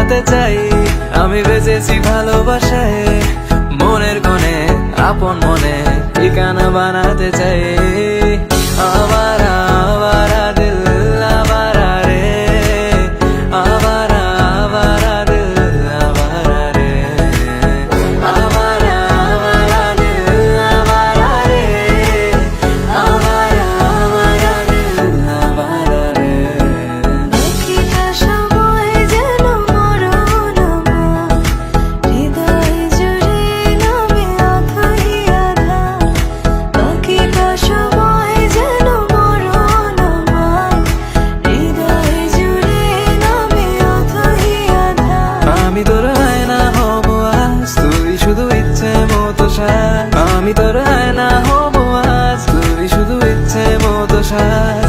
বানাতে চাই। আমি বেঁচেছি ভালোবাসায়, মনের কোণে আপন মনে ঠিকানা বানাতে চাই। আবারা আবারা দিল আবারা রে, আবারা আবারা দিল আবারা রে, আবারা আবারা দিল আবারা রে, আবারা আবারা দিল আবারা রে। বাকিটা সময় যেন মরণ আমার, হৃদয় জুড়ে নামে অথই আধার। বাকিটা সময় যেন মরণ আমার, হৃদয় জুড়ে নামে অথই আধার। আমি তোর আয়না হব আজ, তুই শুধু ইচ্ছে মতো সাজ। আমি তোর আয়না হব আজ, তুই শুধু ইচ্ছে মতো সাজ।